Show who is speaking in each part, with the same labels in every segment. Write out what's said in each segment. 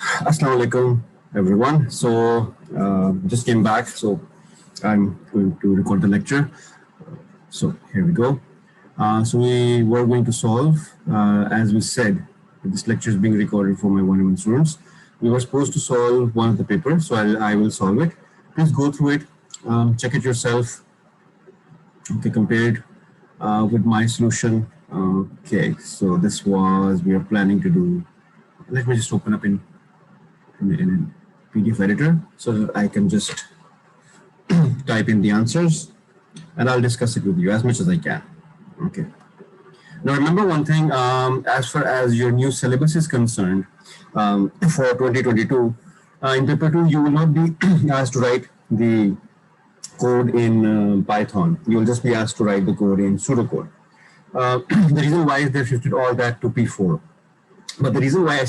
Speaker 1: Assalamu alaikum, everyone. So, just came back, so I'm going to record the lecture. So, here we go. So, we were going to solve, as we said, this lecture is being recorded for my one-on-one students. We were supposed to solve one of the papers, so I will solve it. Please go through it, check it yourself. Okay, compare it with my solution. Okay, so this was, we are planning to do, let me just open up in a PDF editor so that I can just type in the answers and I'll discuss it with you as much as I can. Okay. Now remember one thing, as far as your new syllabus is concerned, for 2022, in paper 2, you will not be asked to write the code in Python. You will just be asked to write the code in pseudocode. The reason why is they've shifted all that to P4. But the reason why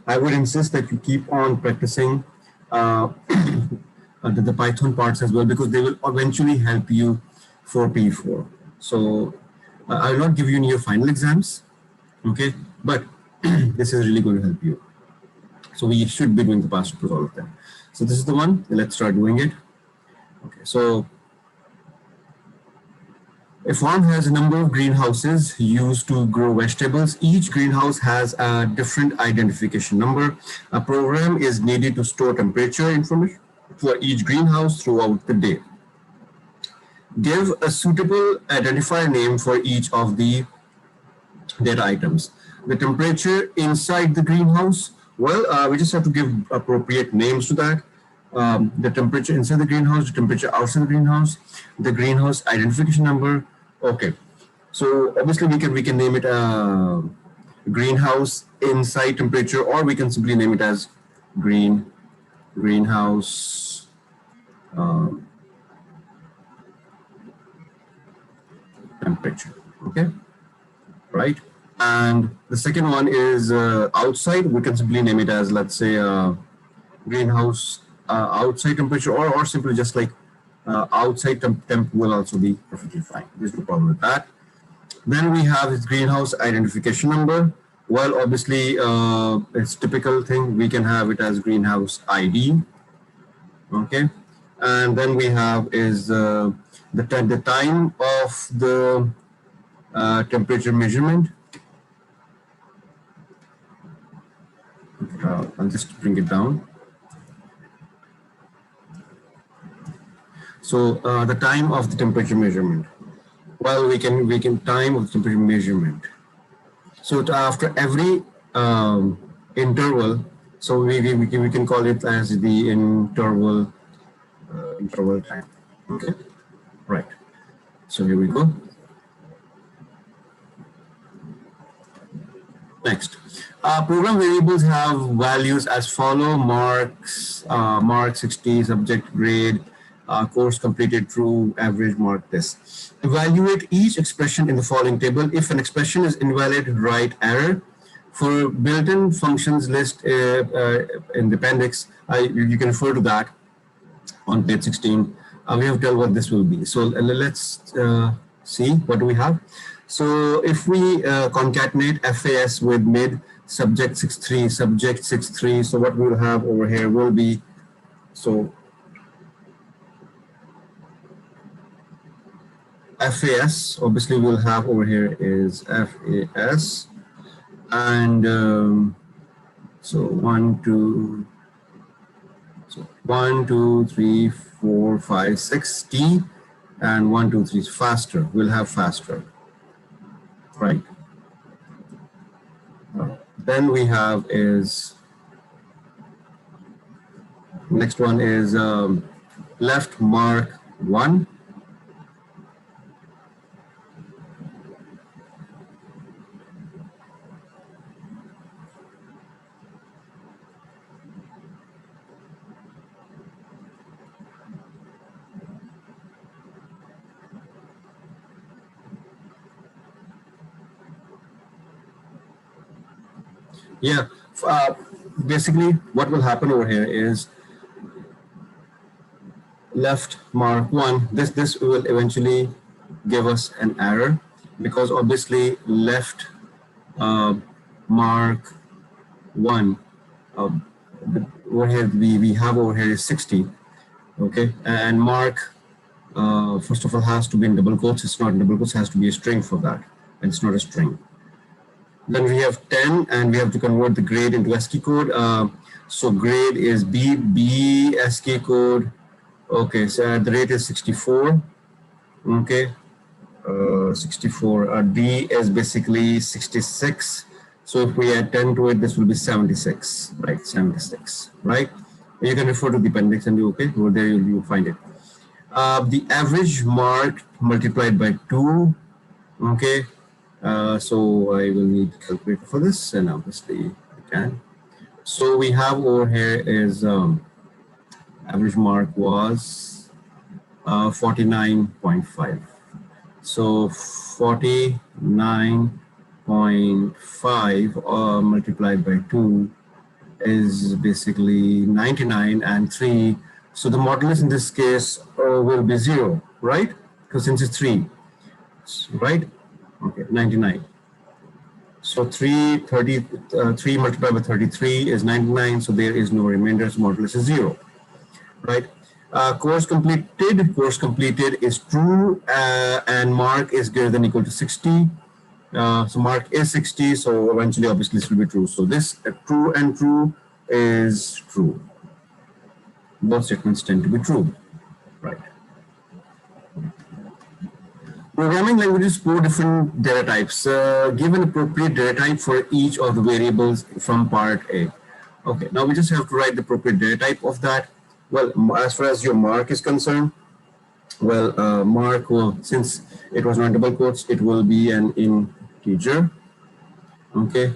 Speaker 1: I would insist that you keep on practicing the Python parts as well, because they will eventually help you for P4. So I will not give you in your final exams, okay? But this is really going to help you. So we should be doing the past papers, all of them. So this is the one. Let's start doing it. Okay, so a farm has a number of greenhouses used to grow vegetables. Each greenhouse has a different identification number. A program is needed to store temperature information for each greenhouse throughout the day. Give a suitable identifier name for each of the data items. The temperature inside the greenhouse, well, we just have to give appropriate names to that. The temperature inside the greenhouse, the temperature outside the greenhouse identification number. Okay, so obviously we can name it greenhouse inside temperature, or we can simply name it as greenhouse temperature. Okay, right. And the second one is outside. We can simply name it as, let's say, greenhouse outside temperature, or simply just like outside temp will also be perfectly fine. There's no problem with that. Then we have this greenhouse identification number. Well, obviously, it's typical thing. We can have it as greenhouse ID. Okay, and then we have is the time of the temperature measurement. I'll just bring it down. So the time of the temperature measurement. Well, we can time of the temperature measurement. So after every interval, so we can call it as the interval time. Okay, right. So here we go. Next, program variables have values as follow: marks, mark 60, subject grade, course completed, true, average, mark this. Evaluate each expression in the following table. If an expression is invalid, write error. For built-in functions list in the appendix, you can refer to that on page 16. We have told what this will be. So let's see what do we have. So if we concatenate FAS with mid, subject 63, subject 63, so what we'll have over here will be, so FAS, obviously we'll have over here is FAS, and so 1, 2, 3, 4, 5, 6, T, and 1, 2, 3 is faster. We'll have faster, right? Then we have is, next one is left mark 1. Yeah, basically what will happen over here is left mark 1, this will eventually give us an error, because obviously left mark 1 over here we have over here is 60. Okay, and mark first of all has to be in double quotes. It's not in double quotes, has to be a string for that, and it's not a string. Then we have 10, and we have to convert the grade into ASCII code. So grade is B ASCII code. Okay, so the rate is 64. Okay, 64. D is basically 66. So if we add 10 to it, this will be 76, right? 76, right? You can refer to the appendix and you okay over there you'll find it. The average mark multiplied by 2. Okay, so I will need a calculator for this, and obviously I can. So we have over here is average mark was 49.5. So 49.5 multiplied by 2 is basically 99 and 3. So the modulus in this case will be 0, right? Because since it's 3, right? Okay, 99. So 3 multiplied by 33 is 99. So there is no remainder. So modulus is 0, right? Course completed is true, and mark is greater than or equal to 60. So mark is 60, so eventually obviously this will be true. So this true and true is true. Both statements tend to be true, right? Programming languages support different data types. Give an appropriate data type for each of the variables from part A. Okay, now we just have to write the appropriate data type of that. Well, as far as your mark is concerned, well, mark will, since it was not double quotes, it will be an integer. Okay,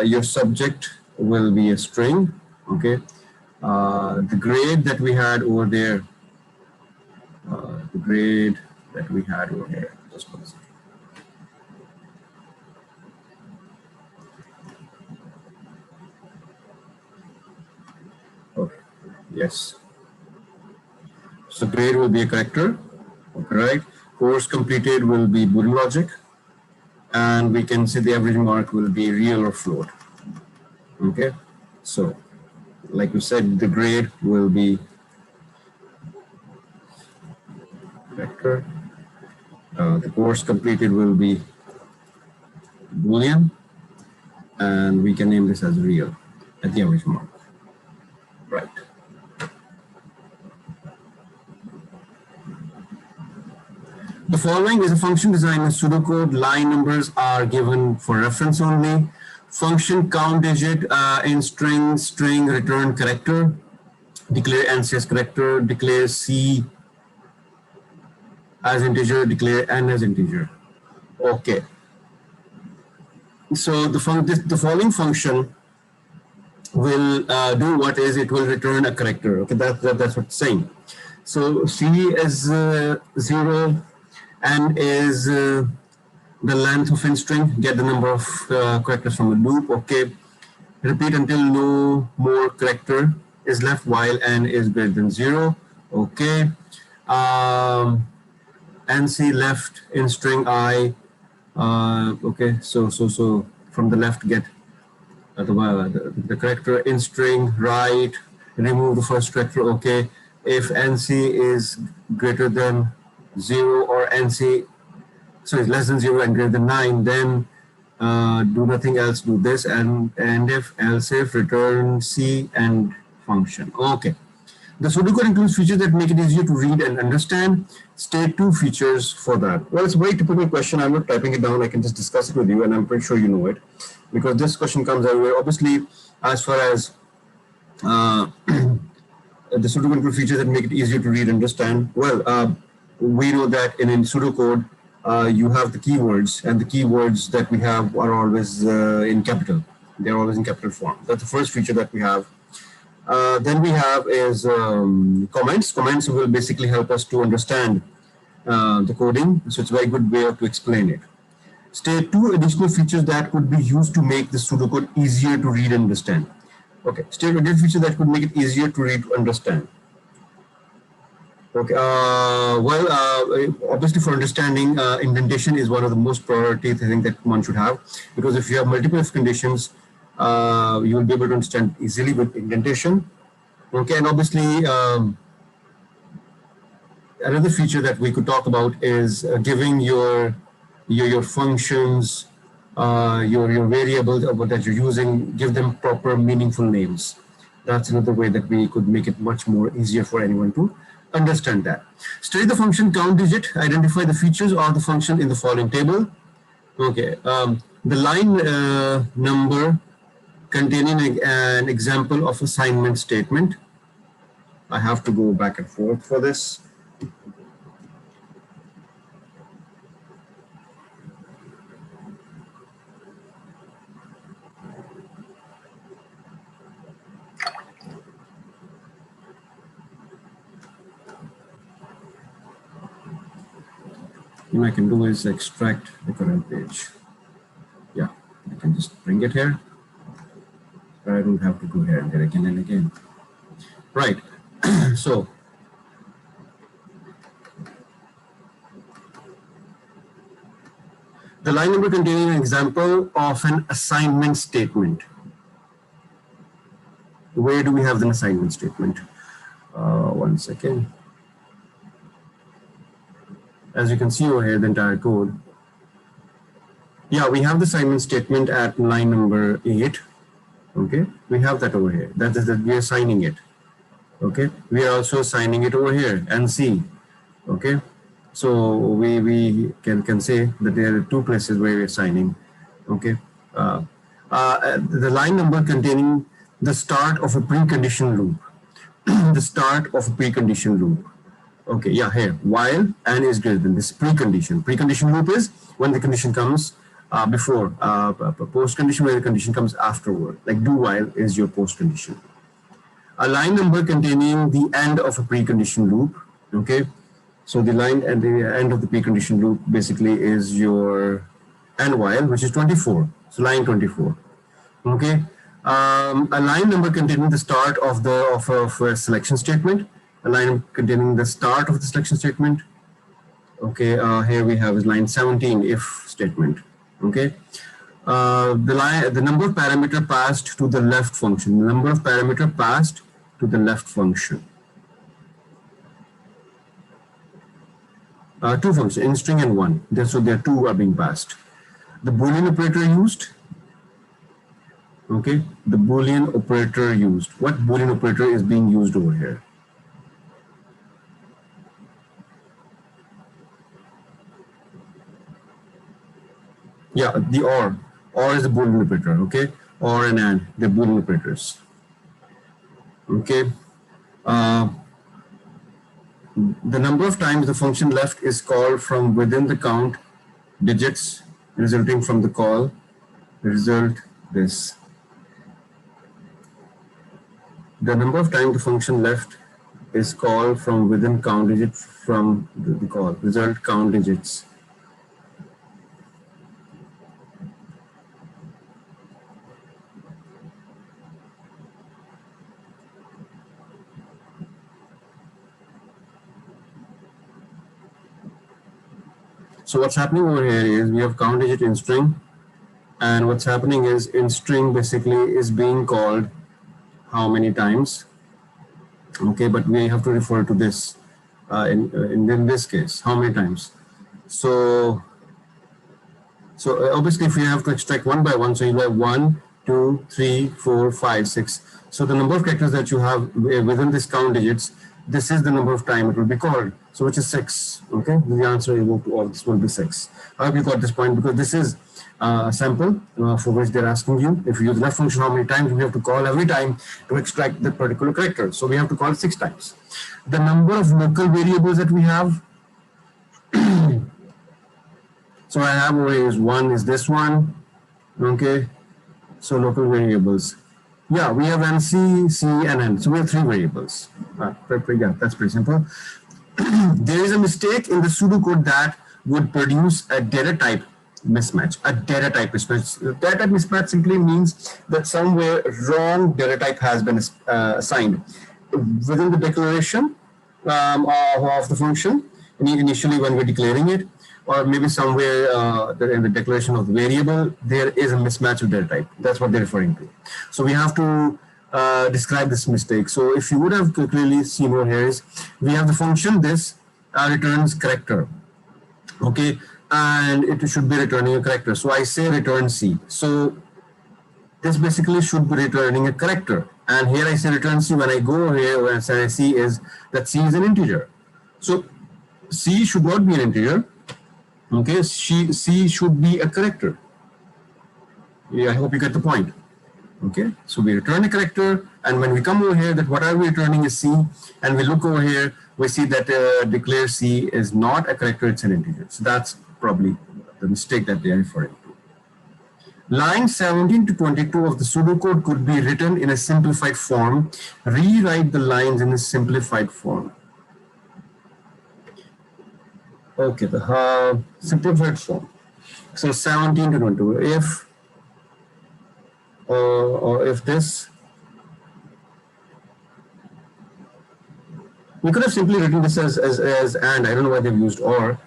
Speaker 1: your subject will be a string. Okay, the grade that we had over there, just one second. Okay, yes. So grade will be a character, okay, right? Course completed will be Boolean logic, and we can say the average mark will be real or float. Okay, so like we said, the grade will be vector. The course completed will be Boolean, and we can name this as real at the average mark, right? The following is a function design in pseudocode. Line numbers are given for reference only. Function count digit in string return character. Declare NC as character. Declare C as integer. Declare N as integer. Okay. So the following function will do what is, it will return a character. Okay, that's what it's saying. So C is 0. N is the length of in string, get the number of characters from the loop. Okay, repeat until no more character is left while n is greater than 0. Okay, NC left in string I. Okay, so from the left get the character in string right, remove the first character. Okay, if NC is greater than 0 or NC, sorry, less than 0 and greater than 9, then do nothing else, do this, and if, else if, return C and function. Okay. The pseudocode includes features that make it easier to read and understand. State 2 features for that. Well, it's a very typical question. I'm not typing it down. I can just discuss it with you, and I'm pretty sure you know it, because this question comes everywhere. Obviously, as far as the pseudocode includes features that make it easier to read and understand. Well, we know that in pseudocode, you have the keywords, and the keywords that we have are always in capital. They're always in capital form. That's the first feature that we have. Then we have is comments. Comments will basically help us to understand the coding. So it's a very good way to explain it. State 2 additional features that could be used to make the pseudocode easier to read and understand. Okay, state additional features that could make it easier to read and understand. Okay, obviously for understanding, indentation is one of the most priority things that one should have, because if you have multiple if conditions, you will be able to understand easily with indentation. Okay, and obviously another feature that we could talk about is giving your functions, your variables that you're using, give them proper meaningful names. That's another way that we could make it much more easier for anyone to understand that. Study the function count digit, identify the features of the function in the following table. Okay, the line number containing an example of assignment statement. I have to go back and forth for this. What I can do is extract the current page. Yeah, I can just bring it here. I don't have to go here and there again and again. Right. So the line number containing an example of an assignment statement. Where do we have the assignment statement? One second. As you can see over here, the entire code. Yeah, we have the assignment statement at line number 8. Okay, we have that over here. That is that we are assigning it. Okay, we are also assigning it over here and C. Okay, so we can say that there are two places where we're assigning. Okay, the line number containing the start of a precondition loop. The start of a precondition loop. Okay, yeah, here while n is greater than this precondition. Precondition loop is when the condition comes before post condition, where the condition comes afterward. Like do while is your post condition. A line number containing the end of a precondition loop. Okay, so the line at the end of the precondition loop basically is your and while, which is 24. So line 24. Okay, a line number containing the start of a selection statement. A line containing the start of the selection statement. Okay, here we have is line 17 if statement. Okay, the number of parameter passed to the left function. The number of parameter passed to the left function. Two functions, in string and one. So there are two are being passed. The Boolean operator used. Okay, the Boolean operator used. What Boolean operator is being used over here? Yeah, the or. Or is the Boolean operator, okay? Or and, they're Boolean operators. Okay. The number of times the function left is called from within the count digits resulting from the call. Result this. The number of times the function left is called from within count digit from the call. Result count digits. So what's happening over here is we have count digit in string, and what's happening is in string basically is being called how many times. Okay, but we have to refer to this in this case, how many times. So obviously if we have to extract one by one, so you have 1, 2, 3, 4, 5, 6. So the number of characters that you have within this count digits, this is the number of time it will be called. So which is 6. Okay, the answer to all this will be 6. I hope you got this point, because this is a sample for which they're asking you. If you use the left function, how many times we have to call every time to extract the particular character. So we have to call it 6 times. The number of local variables that we have. So I have over here is 1 is this one. Okay, so local variables. Yeah, we have NC, C, and N. So we have 3 variables. Yeah, that's pretty simple. There is a mistake in the pseudocode that would produce a data type mismatch. A data type mismatch. Data type mismatch simply means that somewhere wrong data type has been assigned within the declaration of the function initially when we're declaring it, or maybe somewhere in the declaration of the variable, there is a mismatch with data type. That's what they're referring to. So we have to describe this mistake. So if you would have clearly seen over here is, we have the function this returns character, okay, and it should be returning a character. So I say return C. So this basically should be returning a character. And here I say return C. When I go here, when I say C is that C is an integer. So C should not be an integer. Okay, C should be a character. Yeah, I hope you get the point. Okay, so we return a character, and when we come over here, that what are we returning is C, and we look over here, we see that declare C is not a character, it's an integer. So that's probably the mistake that they are referring to. Lines 17 to 22 of the pseudocode could be written in a simplified form. Rewrite the lines in a simplified form. Okay, the simplified form. So 17 to 22. If or if this, we could have simply written this as and. I don't know why they've used or.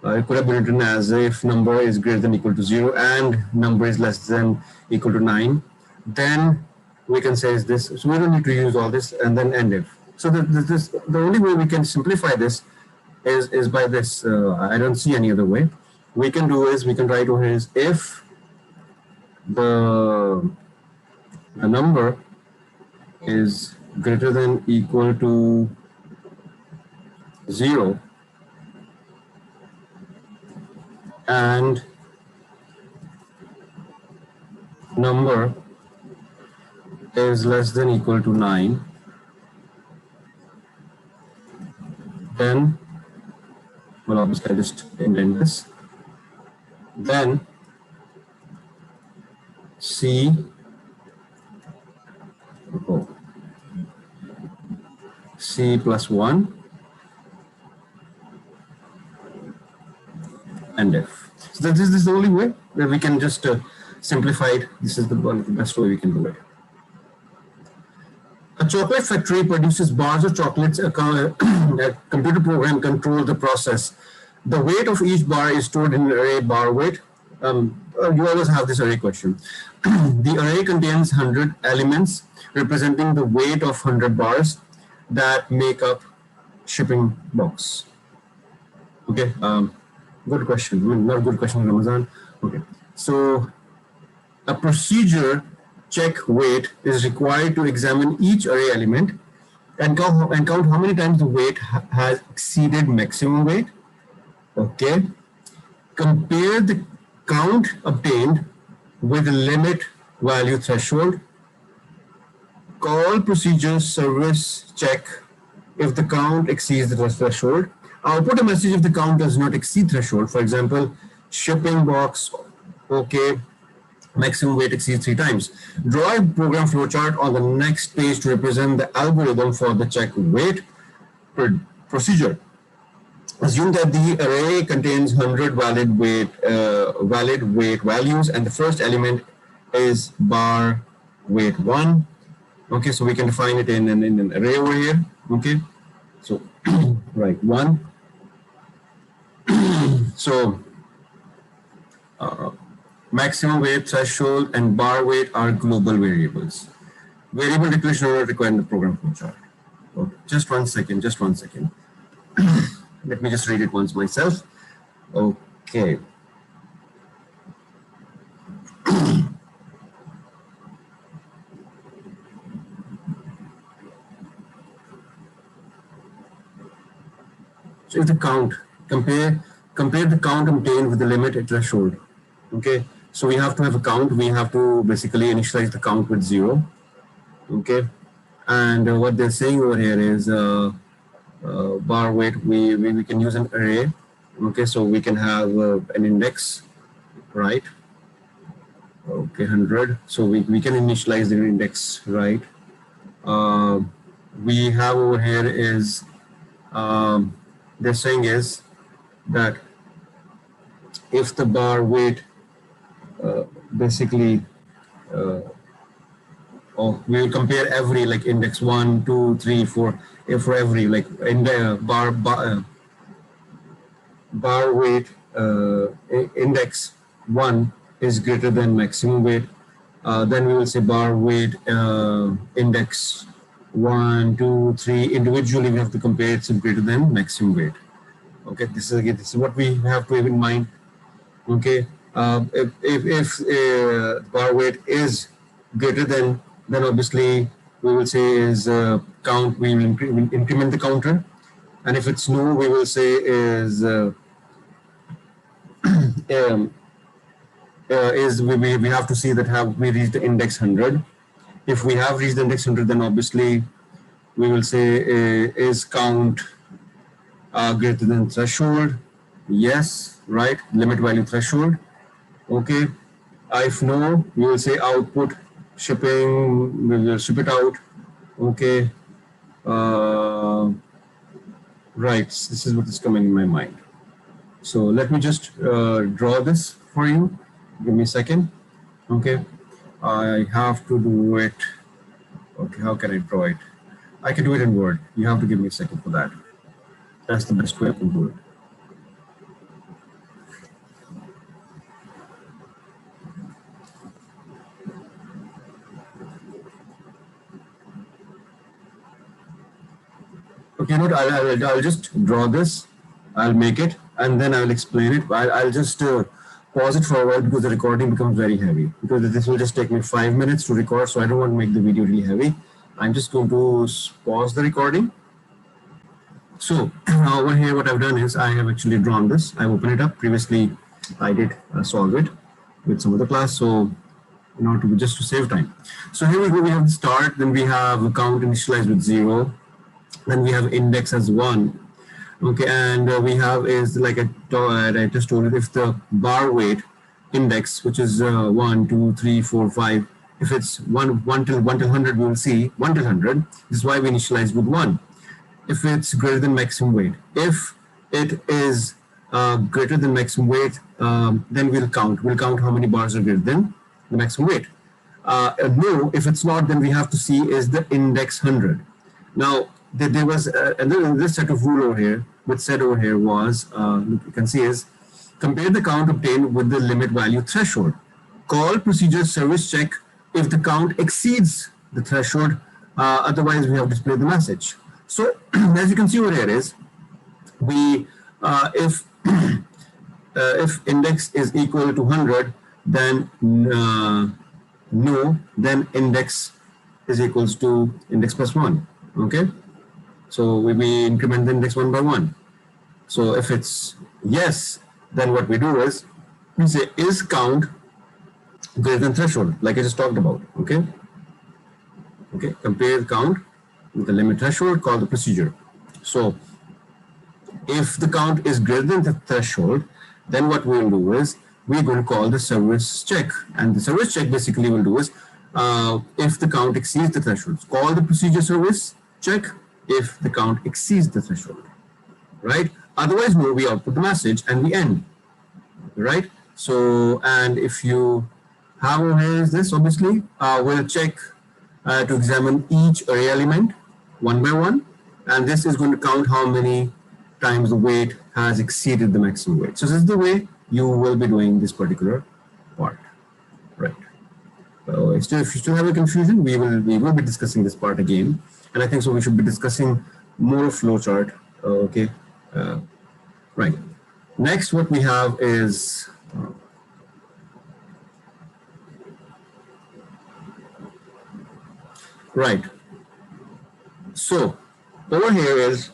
Speaker 1: It could have been written as if number is greater than equal to 0 and number is less than equal to 9. Then we can say is this. So we don't need to use all this, and then end if. So the only way we can simplify this is by this. I don't see any other way. We can do is we can write over here is if the number is greater than equal to 0 and number is less than equal to 9, then, well, obviously I just indent this, then C plus 1 and if. So this is the only way that we can just simplify it. This is the best way we can do it. A chocolate factory produces bars of chocolates. A computer program controls the process. The weight of each bar is stored in an array bar weight. You always have this array question. The array contains 100 elements representing the weight of 100 bars that make up shipping box. Okay, good question. I mean, not good question, Ramazan. Okay, so a procedure check weight is required to examine each array element and count how many times the weight has exceeded maximum weight. Okay, compare the count obtained with the limit value threshold. Call procedure service check if the count exceeds the threshold. Output a message if the count does not exceed threshold. For example, shipping box, okay, maximum weight exceeds 3 times. Draw a program flowchart on the next page to represent the algorithm for the check weight procedure. Assume that the array contains 100 valid weight values, and the first element is bar weight 1. Okay, so we can define it in an array over here. Okay, so right 1. So maximum weight threshold and bar weight are global variables. Variable declaration are not required in the program flowchart. Okay, just one second. Let me just read it once myself. Okay. So if the count, compare the count obtained with the limit at threshold. Okay, so we have to have a count. We have to basically initialize the count with 0. Okay, and what they're saying over here is bar weight. We can use an array. Okay, so we can have an index, right? Okay, 100. So we can initialize the index, right? We have over here is they're saying is that if the bar weight basically we will compare every like index 1, 2, 3, 4 if for every like in the bar weight index 1 is greater than maximum weight, then we will say bar weight index 1, 2, 3. Individually, we have to compare it's greater than maximum weight. Okay, this is what we have to have in mind. Okay, if bar weight is greater than, then obviously we will say is count. We will increment the counter, and if it's no, we will say is um, we have to see that have we reached the index 100. If we have reached the index 100, then obviously we will say is count greater than threshold. Yes, right, limit value threshold. Okay, if no, we will say output shipping, we will ship it out. Okay, right, this is what is coming in my mind. So let me just draw this for you. Give me a second. Okay, I have to do it. Okay, how can I draw it? I can do it in Word. You have to give me a second for that. That's the best way I can do it. Okay, you know what, I'll just draw this, I'll make it, and then I'll explain it. I'll just pause it for a while because the recording becomes very heavy. Because this will just take me 5 minutes to record, so I don't want to make the video really heavy. I'm just going to pause the recording. So over here, what I've done is I have actually drawn this. I've opened it up. Previously, I did solve it with some other class. So in order to just to save time. So here we go. We have the start. Then we have count initialized with 0. Then we have index as 1. Okay, and we have is like I just told you, if the bar weight index, which is 1, 2, 3, 4, 5, if it's 1 till 100, we will see 1 till 100. This is why we initialize with 1. If it's greater than maximum weight, if it is greater than maximum weight, then we'll count. We'll count how many bars are greater than the maximum weight. No, if it's not, then we have to see is the index 100. Now, there was this set of rule over here, which said over here was, you can see is, compare the count obtained with the limit value threshold. Call procedure service check if the count exceeds the threshold, otherwise we have displayed the message. So as you can see over here is, we if index is equal to 100, then no, then index is equals to index plus 1. Okay, so we increment the index 1 by 1. So if it's yes, then what we do is we say is count greater than threshold, like I just talked about. Okay, compare count with the limit threshold, call the procedure. So if the count is greater than the threshold, then what we will do is we're going to call the service check, and the service check basically will do is if the count exceeds the threshold, call the procedure service check if the count exceeds the threshold, right? Otherwise, no, we output the message and we end, right? So, and if you have over here is this, obviously, we'll check to examine each array element one by one, and this is going to count how many times the weight has exceeded the maximum weight. So this is the way you will be doing this particular part, right? So if you still have a confusion, we will be discussing this part again, and I think so we should be discussing more flowchart. Okay, right. Next, what we have is right. So over here is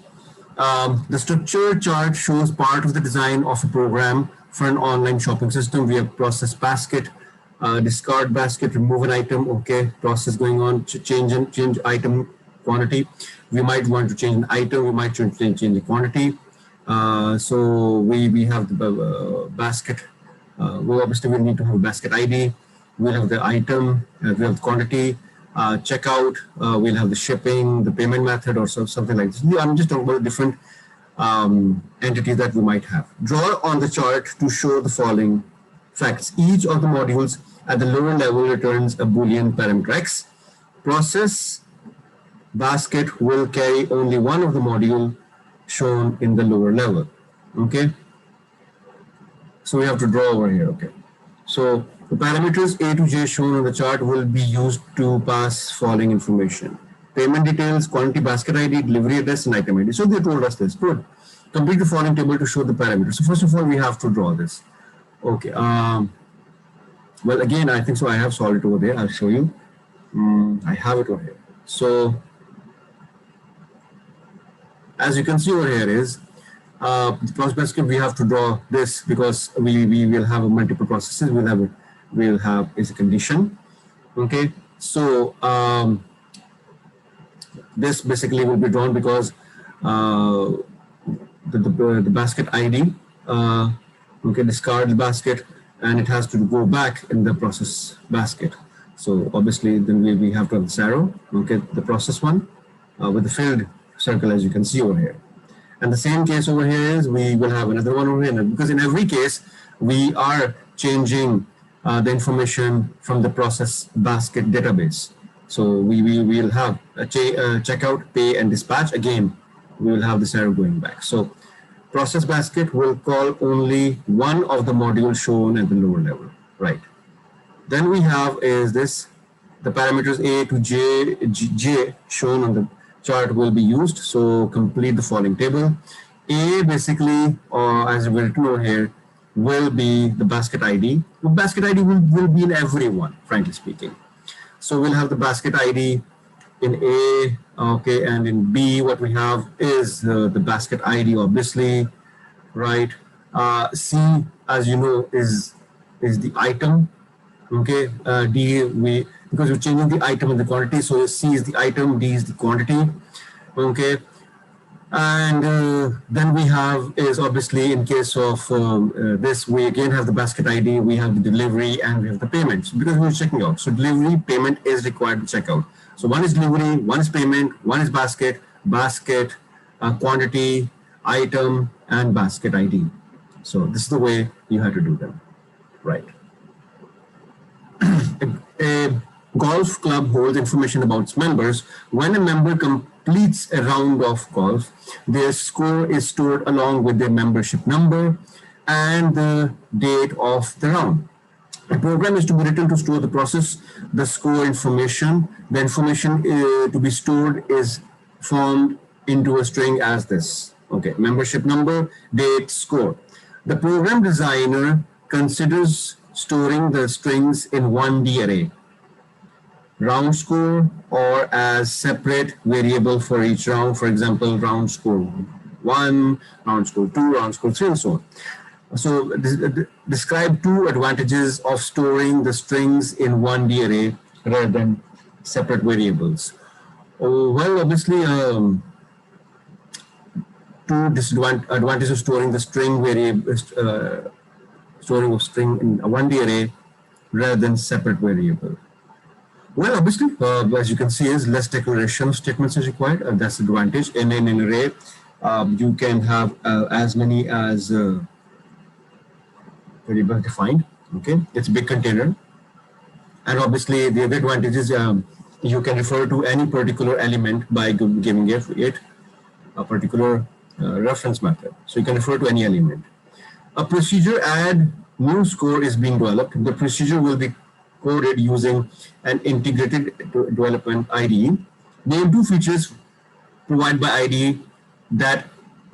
Speaker 1: the structure chart shows part of the design of a program for an online shopping system. We have process basket, discard basket, remove an item. Okay, process going on. Change item quantity. We might want to change an item. We might change the quantity. So we have the basket. We obviously will need to have a basket ID. We'll have the item. We have the quantity. Checkout. We'll have the shipping, the payment method, or something like this. I'm just talking about different entities that we might have. Draw on the chart to show the following facts. Each of the modules at the lower level returns a Boolean parameter X. Process basket will carry only one of the module shown in the lower level. Okay. So we have to draw over here. Okay. So the parameters A to J shown on the chart will be used to pass following information: payment details, quantity, basket ID, delivery address, and item ID. So they told us this. Good. Complete the following table to show the parameters. So first of all, we have to draw this. Okay. Well, again, I think so. I have solved it over there. I'll show you. I have it over here. So as you can see over here is the process basket. We have to draw this because we will have multiple processes. We'll have is a condition. Okay. So this basically will be drawn because the basket ID. Okay, discard the basket and it has to go back in the process basket. So obviously then we have to have this arrow, okay, the process one with the filled circle as you can see over here. And the same case over here is we will have another one over here because in every case we are changing the information from the process basket database. So we will have a checkout, pay and dispatch. Again, we will have this arrow going back. So process basket will call only one of the modules shown at the lower level, right? Then we have is this, the parameters A to J shown on the chart will be used. So complete the following table. A basically, as written over here, will be the basket ID. The basket ID will be in every one, frankly speaking. So we'll have the basket ID in A, okay, and in B, what we have is the basket ID, obviously, right? C, as you know, is the item, okay. D, because we're changing the item and the quantity, so C is the item, D is the quantity, okay. And then we have is obviously in case of this, we again have the basket ID, we have the delivery, and we have the payments because we're checking out. So delivery, payment is required to check out. So one is delivery, one is payment, one is basket, quantity, item, and basket ID. So this is the way you have to do them, right? A golf club holds information about its members. When a member completes a round of golf, their score is stored along with their membership number and the date of the round. A program is to be written to store the process, the score information. The information to be stored is formed into a string as this. Okay, membership number, date, score. The program designer considers storing the strings in 1D array, round score, or as separate variable for each round. For example, round score 1, round score 2, round score 3, and so on. So describe two advantages of storing the strings in 1D array rather than separate variables. Well, obviously, two disadvantages of storing the string variable, storing of string in a 1D array rather than separate variable. Well, obviously, as you can see, is less declaration of statements is required. That's the advantage. In an array, you can have as many as variable defined. Okay, it's a big container, and obviously the other advantage is you can refer to any particular element by giving it a particular reference method. So you can refer to any element. A procedure add new score is being developed. The procedure will be coded using an integrated development IDE. Name two features provided by IDE that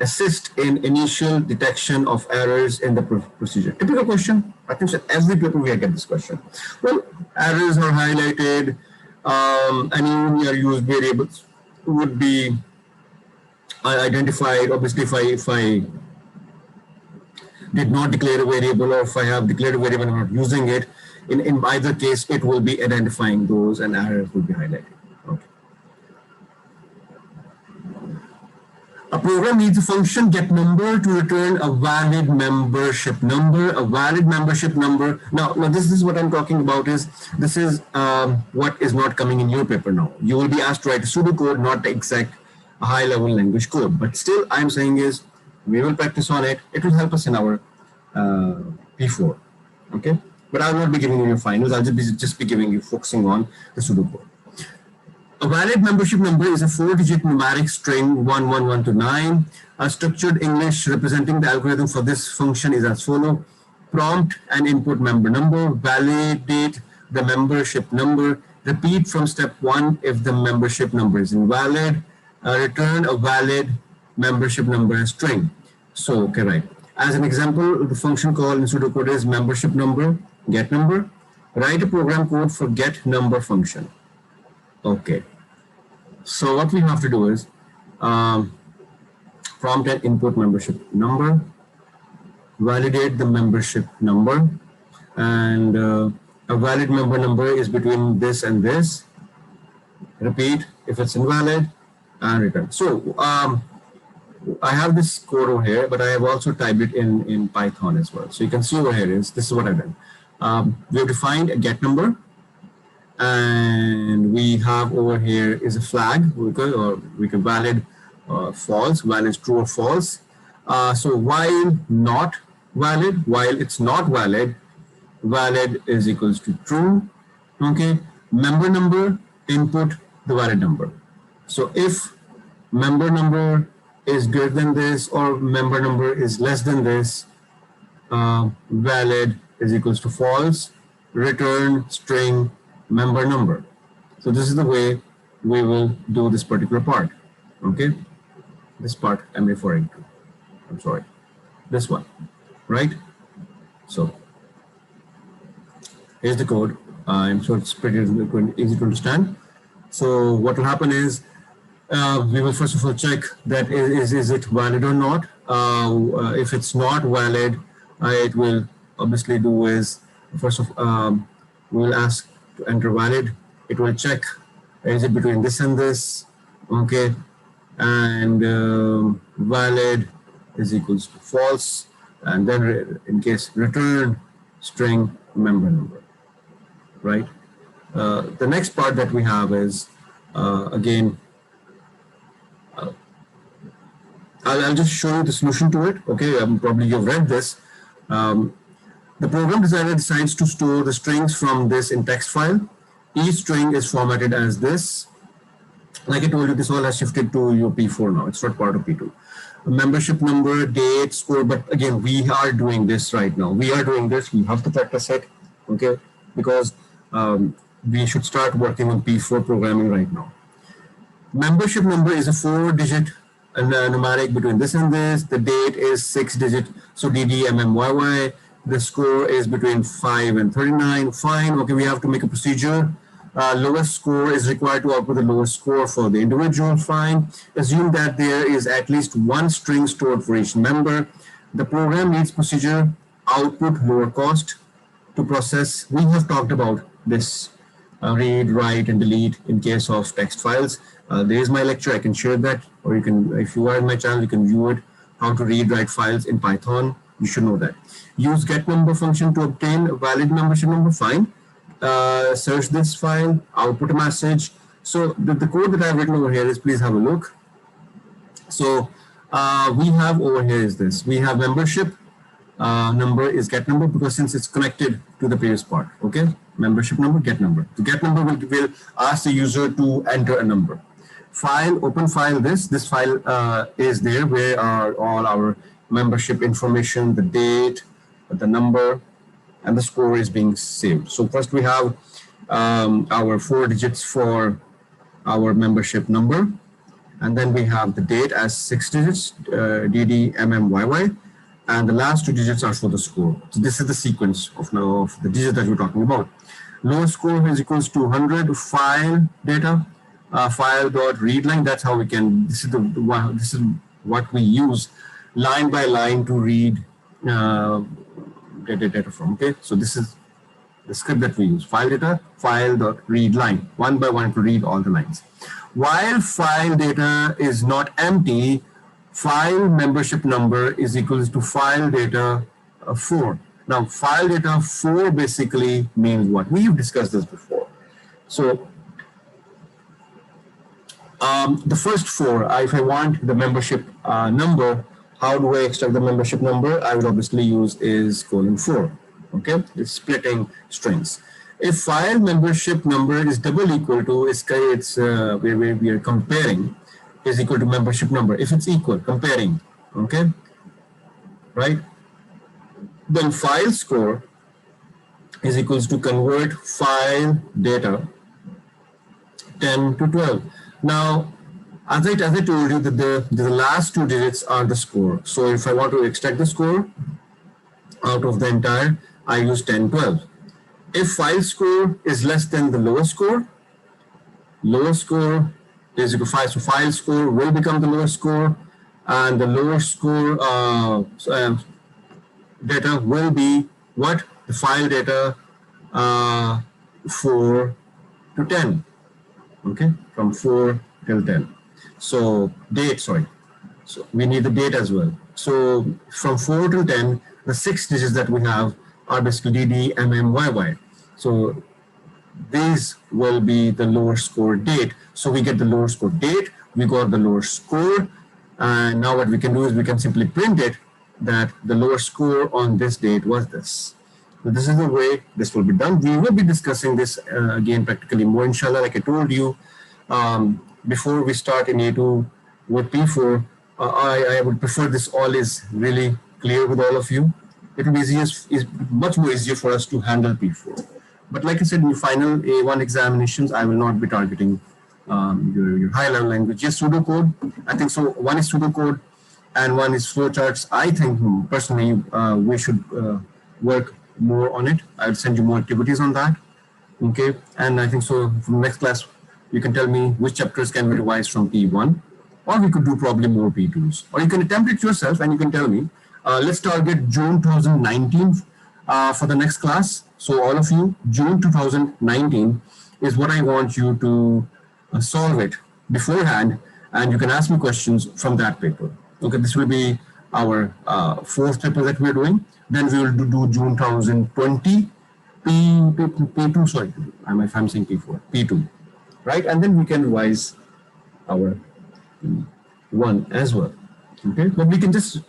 Speaker 1: assist in initial detection of errors in the procedure. Typical question. I think that every paper we get this question. Well, errors are highlighted. Any used variables would be identified. Obviously, if I did not declare a variable, or if I have declared a variable and I'm not using it, in either case, it will be identifying those and errors will be highlighted. Okay. A program needs a function get number to return a valid membership number. A valid membership number. Now this is what I'm talking about. This is what is not coming in your paper now. You will be asked to write a pseudo code, not the exact high-level language code. But still, I'm saying is we will practice on it. It will help us in our P4. Okay. But I will not be giving you your finals. I'll just be giving you focusing on the pseudo code. A valid membership number is a 4-digit numeric string 111 to 9. A structured English representing the algorithm for this function is as follows. prompt and input member number, validate the membership number, repeat from step 1 if the membership number is invalid, return a valid membership number string. So, okay, right. As an example, the function call in pseudocode is membership number, get number. Write a program code for get number function. Okay. So what we have to do is prompt and input membership number, validate the membership number, and a valid member number is between this and this. Repeat if it's invalid, and return. So I have this code over here, but I have also typed it in Python as well. So you can see over here is this is what I've done. We have defined a get number, and we have over here is a flag. We can valid false, valid true or false. So while not valid, while it's not valid, valid is equals to true. Okay, member number, input the valid number. So if member number is greater than this or member number is less than this, valid is equals to false, return string member number. So this is the way we will do this particular part. Okay, this part I'm referring to. I'm sorry, this one, right? So here's the code. I'm sure it's pretty easy to understand. So what will happen is we will first of all check that is it valid or not. If it's not valid, it will obviously do is first of we will ask to enter valid. It will check is it between this and this, okay, and valid is equals to false, and then in case return string member number, right? The next part that we have is again. I'll just show you the solution to it. Okay, probably you've read this. The program designer decides to store the strings from this in text file. Each string is formatted as this. Like I told you, this all has shifted to your P4 now. It's not part of P2. Membership number, date, score. But again, we are doing this right now. We are doing this. We have to practice it. Okay, because we should start working on P4 programming right now. Membership number is a 4-digit numeric between this and this. The date is 6-digit, so DDMMYY. The score is between 5 and 39. Fine. Okay, we have to make a procedure. Lowest score is required to output the lowest score for the individual. Fine. Assume that there is at least one string stored for each member. The program needs procedure output lower cost to process. We have talked about this. Read, write, and delete in case of text files. There is my lecture. I can share that, or you can, if you are in my channel, you can view it. How to read, write files in Python. You should know that. Use get number function to obtain a valid membership number. Fine. Search this file, output a message. So the code that I've written over here is, please have a look. So we have over here is this. We have membership number is get number, because since it's connected to the previous part. Okay, membership number, get number. The get number will ask the user to enter a number. File, open file. This file is there where are all our membership information, the date, the number, and the score is being saved. So first we have our 4 digits for our membership number, and then we have the date as 6 digits, DDMMYY, and the last 2 digits are for the score. So this is the sequence of now of the digit that we're talking about. Lowest score is equals to 100. File data, file dot read line. That's how we can. This is what we use line by line to read data from. Okay, so this is the script that we use. File data, file dot read line, one by one to read all the lines. While file data is not empty, file membership number is equals to file data 4. Now, file data 4 basically means what? We've discussed this before. So, the first 4, if I want the membership number, how do I extract the membership number? I would obviously use is :4. Okay, it's splitting strings. If file membership number is double equal to, it's where we are comparing, is equal to membership number. If it's equal, comparing, okay, right? then file score is equals to convert file data 10 to 12. Now, as I told you that the last two digits are the score. So if I want to extract the score out of the entire, I use 10, 12. If file score is less than the lower score is equal to 5. So file score will become the lower score, and the lower score data will be what? The file data 4 to 10. Okay, from 4 till 10. So date, sorry. So we need the date as well. So from 4 till 10, the 6 digits that we have are basically DD, MM, YY. So these will be the lower score date. So we get the lower score date, we got the lower score, and now what we can do is we can simply print it that the lower score on this date was this. So this is the way this will be done. We will be discussing this again practically more, inshallah. Like I told you, before we start in A2 with P4, I would prefer this all is really clear with all of you. It will be is much more easier for us to handle P4. But like I said, in the final A1 examinations, I will not be targeting your high-level language. Yes, pseudocode. I think so. One is pseudocode, and one is flowcharts. I think personally we should work more on it. I'll send you more activities on that. Okay, and I think so. From next class, you can tell me which chapters can be revised from P1, or we could do probably more P2s, or you can attempt it yourself and you can tell me. Let's target June 2019 for the next class. So all of you, June 2019 is what I want you to solve it beforehand, and you can ask me questions from that paper. Okay, this will be our fourth paper that we're doing. Then we will do June 2020 P2, sorry, I'm saying P4, P2, right? And then we can revise our one as well. Okay, but we can just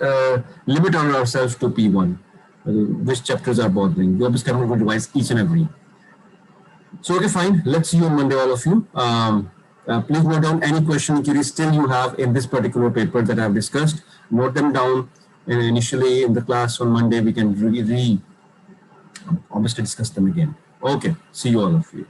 Speaker 1: limit ourselves to P1. Which chapters are bothering. We obviously cannot revise each and every. So okay, fine. Let's see you on Monday, all of you. Please note down any question queries still you have in this particular paper that I've discussed. Note them down. And initially in the class on Monday, we can obviously discuss them again. Okay, see you all of you.